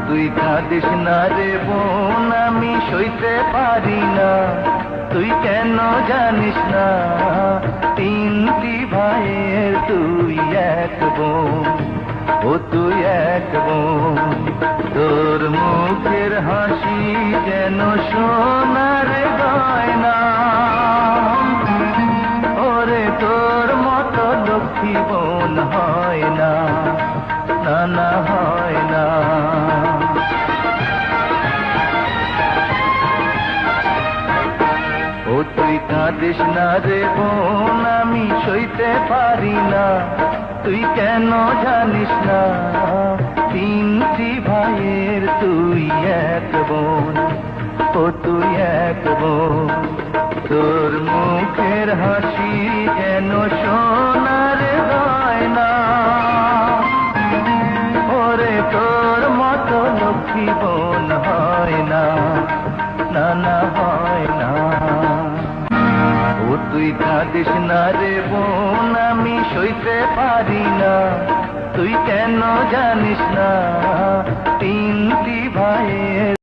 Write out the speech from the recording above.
তুই কাঁদিস না রে বোন, আমি সইতে পারি না। তুই কেন জানিস না, তিনটি ভাইয়ের তুই এক বোন। ও তুই এক বোন, তোর মুখের হাসি যেন সোনার গয়না। ওরে তোর মতো লক্ষ্মী বোন হয় না, না না হয় না। ও তুই কাঁদিস না রে বোন, আমি সইতে পারি না। তুই কেন জানিস না, তিনটি ভাইয়ের তুই এক বোন। ও তুই এক বোন, তোর মুখের হাসি যেন সোনার গয়না। ওরে তোর মতো লক্ষ্মী বোন হয় না, না না হয় না। ও তুই কাঁদিস না রে বোন, আমি সইতে পারি না। তুই কেন জানিস না,